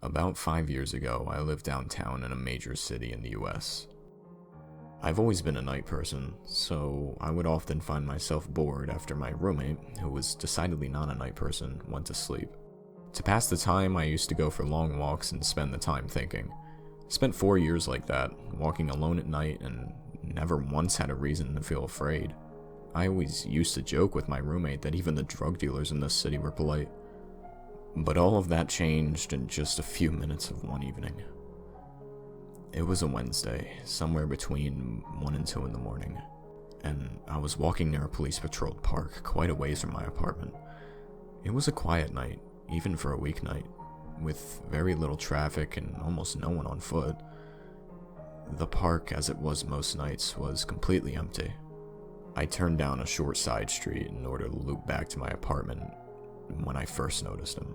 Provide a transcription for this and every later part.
About 5 years ago, I lived downtown in a major city in the US. I've always been a night person, so I would often find myself bored after my roommate, who was decidedly not a night person, went to sleep. To pass the time, I used to go for long walks and spend the time thinking. Spent 4 years like that, walking alone at night, and never once had a reason to feel afraid. I always used to joke with my roommate that even the drug dealers in this city were polite. But all of that changed in just a few minutes of one evening. It was a Wednesday, somewhere between 1 and 2 in the morning, and I was walking near a police-patrolled park quite a ways from my apartment. It was a quiet night, even for a weeknight, with very little traffic and almost no one on foot. The park, as it was most nights, was completely empty. I turned down a short side street in order to loop back to my apartment when I first noticed him.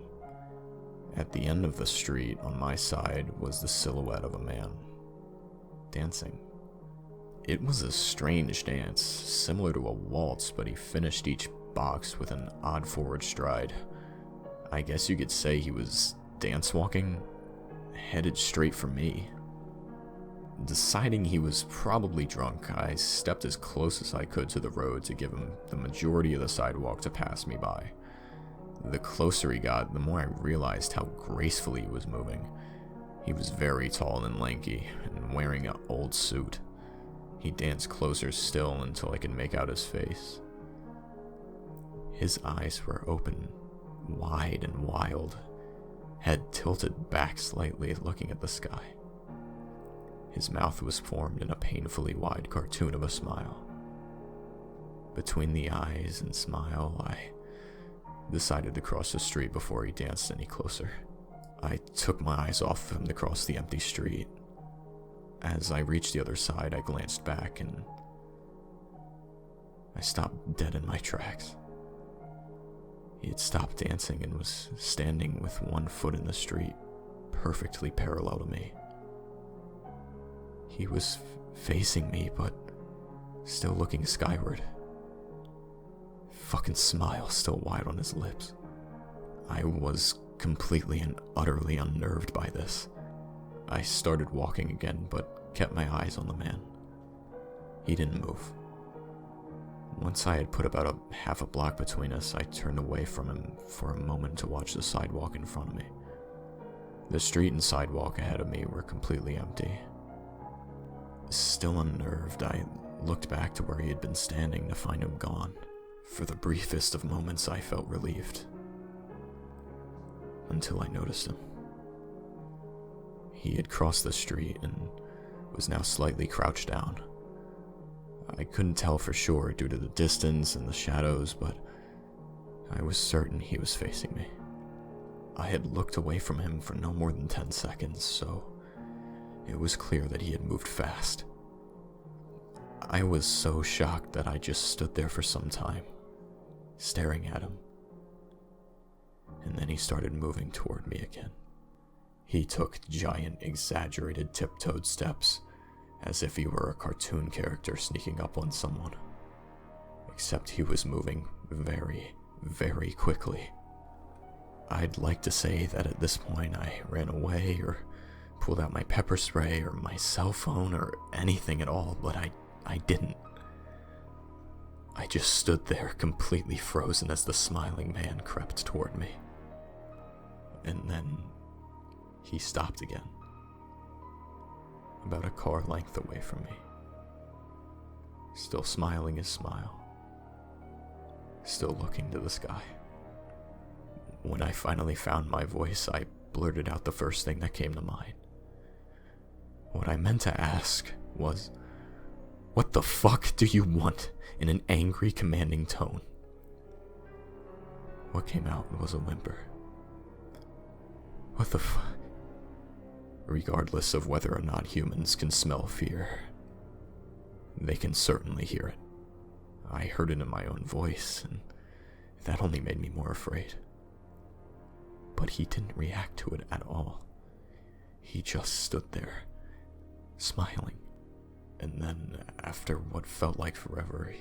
At the end of the street, on my side, was the silhouette of a man, dancing. It was a strange dance, similar to a waltz, but he finished each box with an odd forward stride. I guess you could say he was dance walking, headed straight for me. Deciding he was probably drunk, I stepped as close as I could to the road to give him the majority of the sidewalk to pass me by. The closer he got, the more I realized how gracefully he was moving. He was very tall and lanky, and wearing an old suit. He danced closer still until I could make out his face. His eyes were open, wide and wild, head tilted back slightly, looking at the sky. His mouth was formed in a painfully wide cartoon of a smile. Between the eyes and smile, I decided to cross the street before he danced any closer. I took my eyes off him to cross the empty street. As I reached the other side, I glanced back and I stopped dead in my tracks. He had stopped dancing and was standing with one foot in the street, perfectly parallel to me. He was facing me, but still looking skyward. Fucking smile still wide on his lips. I was completely and utterly unnerved by this. I started walking again, but kept my eyes on the man. He didn't move. Once I had put about a half a block between us, I turned away from him for a moment to watch the sidewalk in front of me. The street and sidewalk ahead of me were completely empty. Still unnerved, I looked back to where he had been standing to find him gone. For the briefest of moments, I felt relieved. Until I noticed him. He had crossed the street and was now slightly crouched down. I couldn't tell for sure due to the distance and the shadows, but I was certain he was facing me. I had looked away from him for no more than 10 seconds, so it was clear that he had moved fast. I was so shocked that I just stood there for some time, staring at him. And then he started moving toward me again. He took giant, exaggerated tiptoed steps, as if he were a cartoon character sneaking up on someone. Except he was moving very, very quickly. I'd like to say that at this point I ran away or pulled out my pepper spray or my cell phone or anything at all, but I didn't. I just stood there completely frozen as the smiling man crept toward me. And then he stopped again, about a car length away from me, still smiling his smile, still looking to the sky. When I finally found my voice, I blurted out the first thing that came to mind. What I meant to ask was, "What the fuck do you want?" in an angry, commanding tone. What came out was a whimper. What the fuck? Regardless of whether or not humans can smell fear, they can certainly hear it. I heard it in my own voice, and that only made me more afraid. But he didn't react to it at all. He just stood there, smiling. And then, after what felt like forever,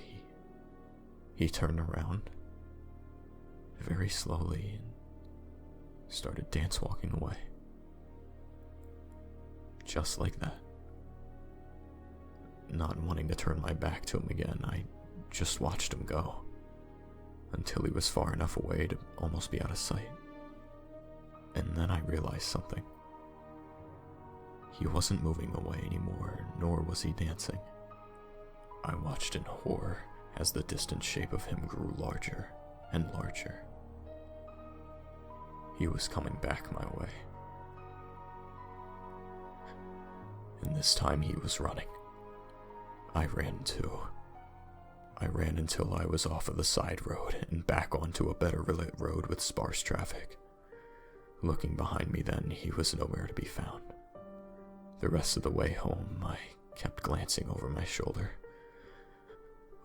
he turned around, very slowly, and started dance walking away. just like that. Not wanting to turn my back to him again, I just watched him go, until he was far enough away to almost be out of sight. And then I realized something. He wasn't moving away anymore, nor was he dancing. I watched in horror as the distant shape of him grew larger and larger. He was coming back my way. And this time he was running. I ran too. I ran until I was off of the side road and back onto a better lit road with sparse traffic. Looking behind me then, he was nowhere to be found. The rest of the way home, I kept glancing over my shoulder,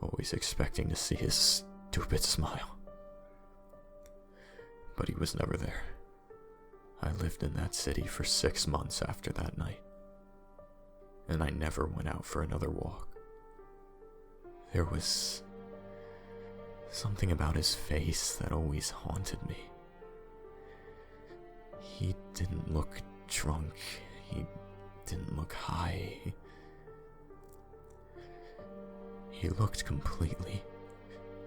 always expecting to see his stupid smile. But he was never there. I lived in that city for 6 months after that night, and I never went out for another walk. There was something about his face that always haunted me. He didn't look drunk. He didn't look high. He looked completely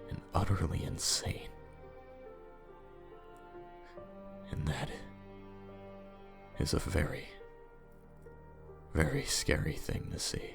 and utterly insane. And that is a very, very scary thing to see.